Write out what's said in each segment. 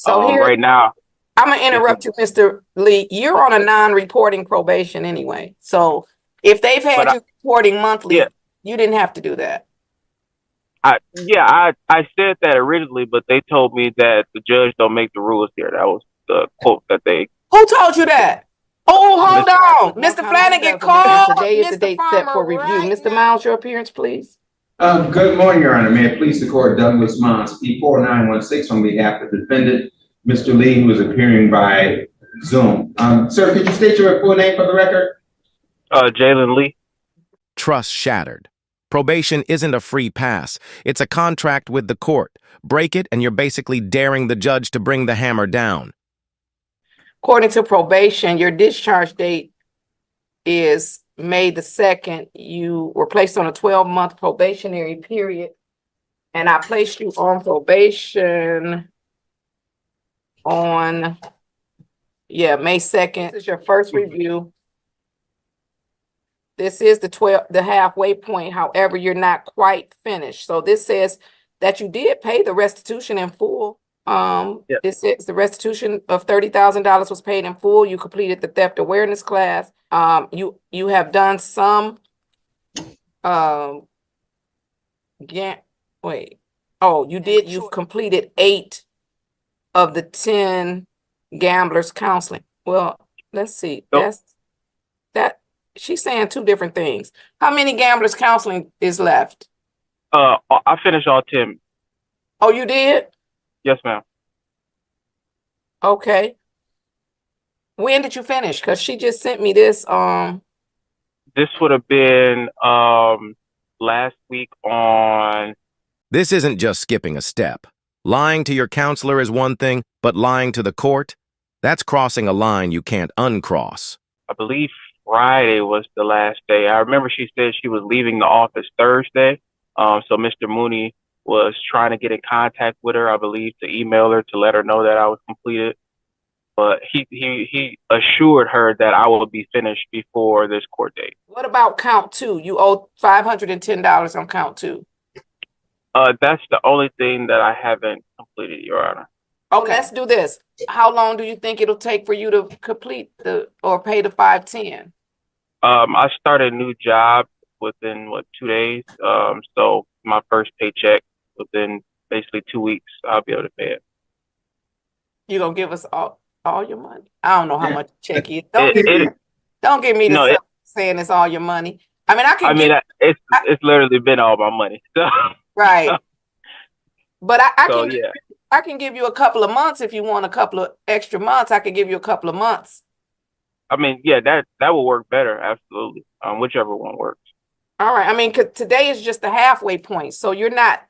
So here, Right now, I'm going to interrupt you, Mr. Lee. You're on a non-reporting probation anyway. So if they've but had you reporting monthly, yeah, you didn't have to do that. I said that originally, but they told me that the judge don't make the rules here. That was the quote that they. Who told you that? Oh, hold Miss- on. Mr. Flanagan called. Today is the date set for review. Mr. Miles, your appearance, please. Good morning, Your Honor. May it please the court, Douglas Mons, P4916 on behalf of the defendant, Mr. Lee, who is appearing by Zoom. Sir, could you state your full name for the record? Jalen Lee. Trust shattered. Probation isn't a free pass. It's a contract with the court. Break it, and you're basically daring the judge to bring the hammer down. According to probation, your discharge date is May the 2nd. You were placed on a 12-month probationary period, and I placed you on probation on, May 2nd. This is your first review. This is the halfway point. However, you're not quite finished. So this says that you did pay the restitution in full. It says the restitution of $30,000 was paid in full. You completed the theft awareness class. You have done some you've completed 8 of the 10 gamblers counseling. Well, let's see. Nope. She's saying 2 different things. How many gamblers counseling is left? I finished all 10. Oh, you did? Yes, ma'am. Okay. When did you finish? Because she just sent me this. This would have been last week on. This isn't just skipping a step. Lying to your counselor is one thing, but lying to the court? That's crossing a line you can't uncross. I believe Friday was the last day. I remember she said she was leaving the office Thursday. So Mr. Mooney was trying to get in contact with her, I believe, to email her to let her know that I was completed. But he assured her that I will be finished before this court date. What about count 2? You owe $510 on count 2. That's the only thing that I haven't completed, Your Honor. Okay, let's do this. How long do you think it'll take for you to complete or pay the $510? I started a new job within 2 days. So my first paycheck within basically 2 weeks, I'll be able to pay it. You gonna give us all your money? I don't know how much check is. Don't give me saying it's all your money. I mean, it's literally been all my money. So. Right. But I can give you a couple of months if you want a couple of extra months. I can give you a couple of months. I mean, yeah, that will work better. Absolutely. Whichever one works. All right. I mean, 'cause today is just the halfway point. So you're not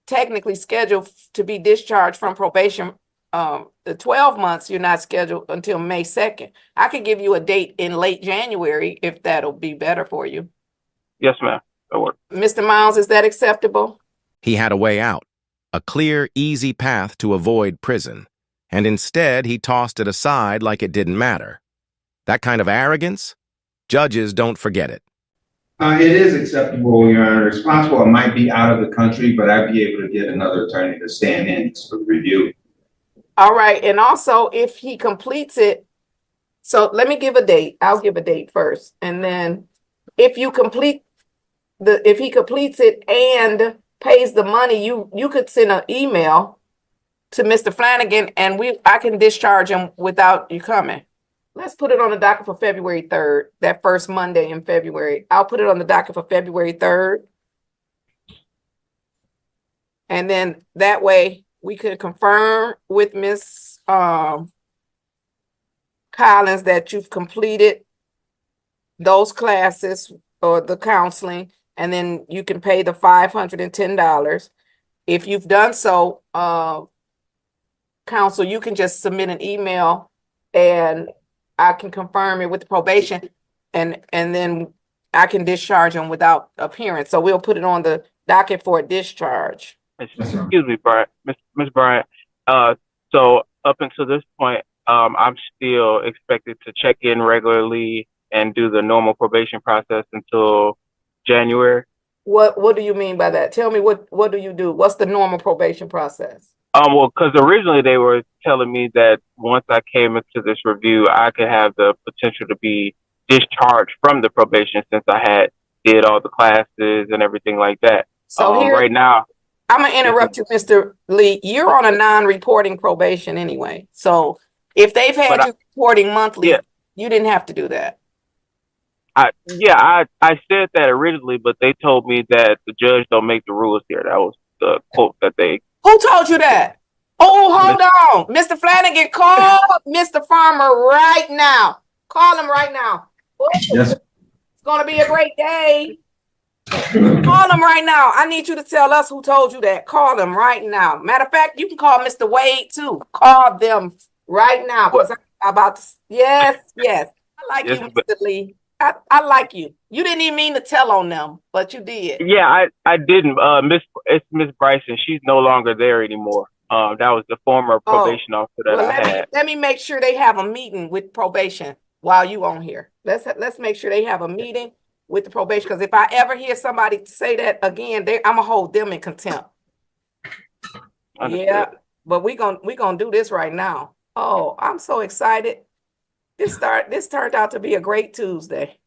technically scheduled to be discharged from probation. The 12 months, you're not scheduled until May 2nd. I could give you a date in late January if that'll be better for you. Yes, ma'am. That'll work. Mr. Miles, is that acceptable? He had a way out, a clear, easy path to avoid prison, and instead he tossed it aside like it didn't matter. That kind of arrogance? Judges don't forget it. It is acceptable, Your Honor. It's possible I might be out of the country, but I'd be able to get another attorney to stand in for review. All right. And also, if he completes it, so let me give a date. I'll give a date first. And then if he completes it and pays the money, you could send an email to Mr. Flanagan and I can discharge him without you coming. Let's put it on the docket for February 3rd, that first Monday in February. I'll put it on the docket for February 3rd. And then that way we could confirm with Ms. Collins that you've completed those classes or the counseling, and then you can pay the $510. If you've done so, counsel, you can just submit an email and I can confirm it with the probation, and then I can discharge him without appearance. So we'll put it on the docket for a discharge. Excuse me, Bryant. Miss Bryant. So up until this point, I'm still expected to check in regularly and do the normal probation process until January. What do you mean by that? Tell me what do you do? What's the normal probation process? Well, because originally they were telling me that once I came into this review, I could have the potential to be discharged from the probation since I had did all the classes and everything like that. So here, Right now, I'm gonna this interrupt you, Mr. Lee. You're on a non-reporting probation anyway. So if they've but had you reporting monthly, yeah, you didn't have to do that. I said that originally, but they told me that the judge don't make the rules here. That was the quote that they. Who told you that? Oh, hold on. Mr. Flanagan, call Mr. Farmer right now. Call him right now. Ooh, Yes. it's gonna be a great day. Call him right now. I need you to tell us who told you that. Call them right now. Matter of fact, you can call Mr. Wade too. Call them right now because I'm about to. Yes. I like Yes, you, Mr. Lee. I like you. You didn't even mean to tell on them, but you did. Yeah, I didn't. It's Miss Bryson. She's no longer there anymore. That was the former probation officer that Well, I had. let me make sure they have a meeting with probation while you on here. Let's make sure they have a meeting with the probation, because if I ever hear somebody say that again, I'm gonna hold them in contempt. Understood. Yeah, but we gonna do this right now. Oh, I'm so excited. This turned out to be a great Tuesday.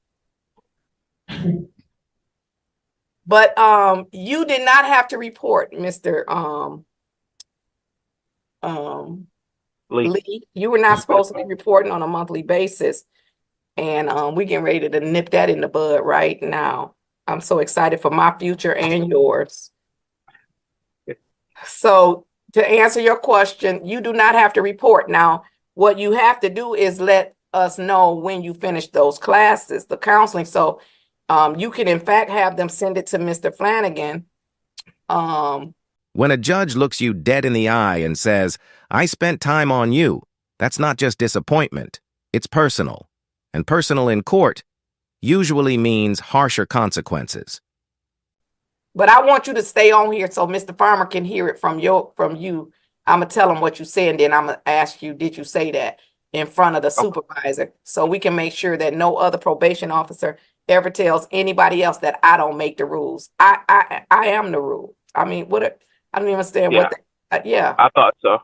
But you did not have to report, Mr. Lee. You were not supposed to be reporting on a monthly basis. And we getting ready to nip that in the bud right now. I'm so excited for my future and yours. So to answer your question, you do not have to report. Now, what you have to do is let us know when you finish those classes, the counseling. So you can in fact have them send it to Mr. Flanagan. When a judge looks you dead in the eye and says, "I spent time on you," that's not just disappointment, it's personal. And personal in court usually means harsher consequences. But I want you to stay on here so Mr. Farmer can hear it from you. I'm gonna tell him what you said, and then I'm gonna ask you, did you say that in front of the supervisor, so we can make sure that no other probation officer ever tells anybody else that I don't make the rules. I am the rule. I mean, I don't even understand what. Yeah. I thought so.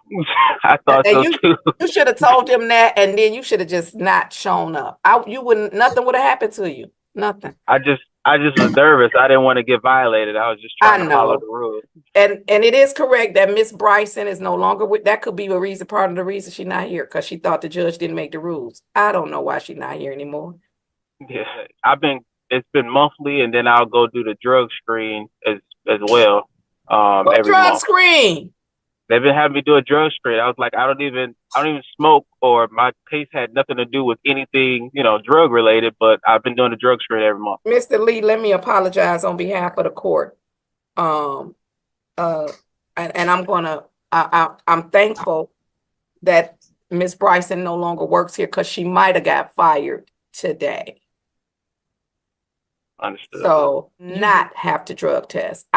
I thought so too. You should have told him that, and then you should have just not shown up. Nothing would have happened to you. Nothing. I just was nervous. I didn't want to get violated. I was just trying to follow the rules. And it is correct that Miss Bryson is no longer with. That could be part of the reason she's not here, because she thought the judge didn't make the rules. I don't know why she's not here anymore. Yeah, it's been monthly, and then I'll go do the drug screen as well. Every drug month. Screen? They've been having me do a drug screen. I was like, I don't even smoke, or my case had nothing to do with anything, drug related, but I've been doing the drug screen every month. Mr. Lee, let me apologize on behalf of the court. And I'm thankful that Miss Bryson no longer works here, because she might have got fired today. Understood. So not have to drug test.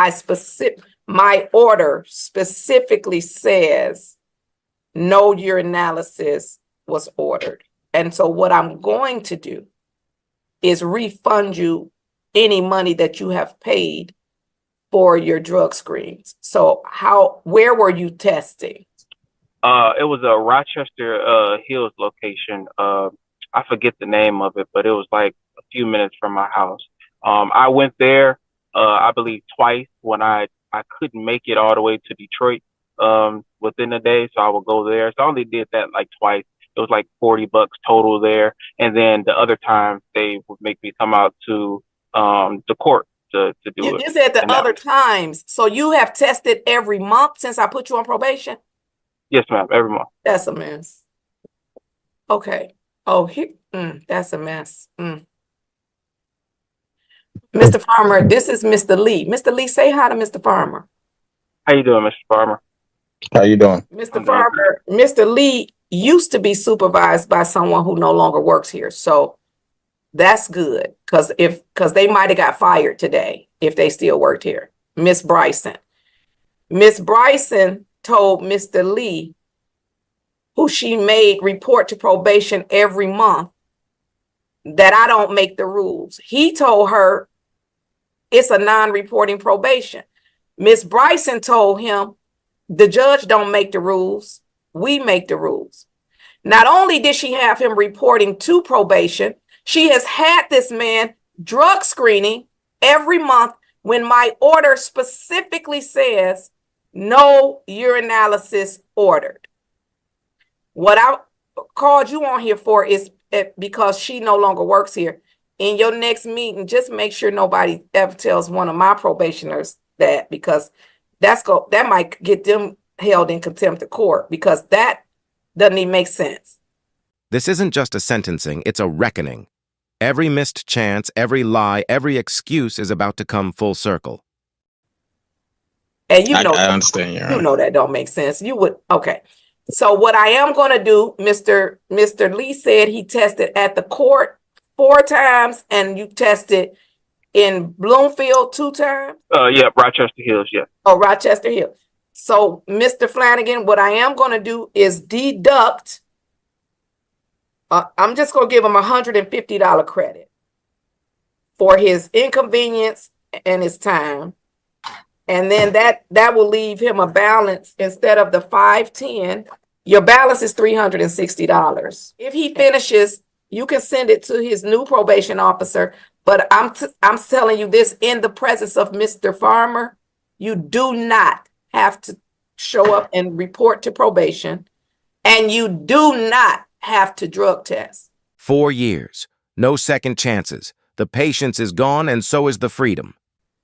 My order specifically says no urinalysis was ordered. And so what I'm going to do is refund you any money that you have paid for your drug screens. So where were you testing? It was a Rochester Hills location. I forget the name of it, but it was like a few minutes from my house. I went there, I believe twice when I couldn't make it all the way to Detroit within a day, so I would go there. So I only did that like twice. It was like $40 total there, and then the other time they would make me come out to the court to do it. You said the other times, so you have tested every month since I put you on probation? Yes, ma'am, every month. That's a mess. Okay. Oh, that's a mess. Mr. Farmer, this is Mr. Lee. Mr. Lee, say hi to Mr. Farmer. How you doing, Mr. Farmer? How you doing? Mr. Farmer, Mr. Lee used to be supervised by someone who no longer works here. So that's good, because they might have got fired today if they still worked here. Miss Bryson. Miss Bryson told Mr. Lee, who she made report to probation every month, that I don't make the rules. He told her it's a non-reporting probation. Miss Bryson told him The judge don't make the rules. We make the rules. Not only did she have him reporting to probation, she has had this man drug screening every month when my order specifically says no urinalysis ordered. What I called you on here for is because she no longer works here. In your next meeting, just make sure nobody ever tells one of my probationers that, because that might get them held in contempt of court, because that doesn't even make sense. This isn't just a sentencing, it's a reckoning. Every missed chance, every lie, every excuse is about to come full circle. And I understand, Your Honor. You know that don't make sense. You would, okay. So what I am going to do, Mr. Lee said he tested at the court 4 times, and you tested in Bloomfield 2 times? Yeah, Rochester Hills, yeah. Oh, Rochester Hills. So, Mr. Flanagan, what I am going to do is deduct. I'm just going to give him $150 credit for his inconvenience and his time. And then that will leave him a balance. Instead of the $510, your balance is $360. If he finishes, you can send it to his new probation officer. But I'm telling you this in the presence of Mr. Farmer, you do not have to show up and report to probation, and you do not have to drug test. 4 years, no second chances. The patience is gone, and so is the freedom.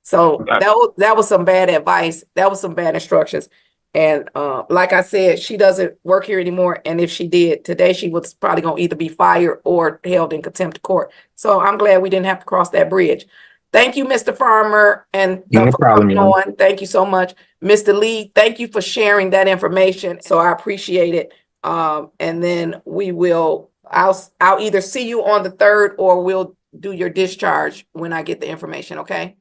So that was some bad advice. That was some bad instructions. And like I said, she doesn't work here anymore. And if she did today, she was probably going to either be fired or held in contempt of court. So I'm glad we didn't have to cross that bridge. Thank you, Mr. Farmer. And No problem, on. Thank you so much. Mr. Lee, thank you for sharing that information. So I appreciate it. And then I'll either see you on the 3rd, or we'll do your discharge when I get the information. Okay.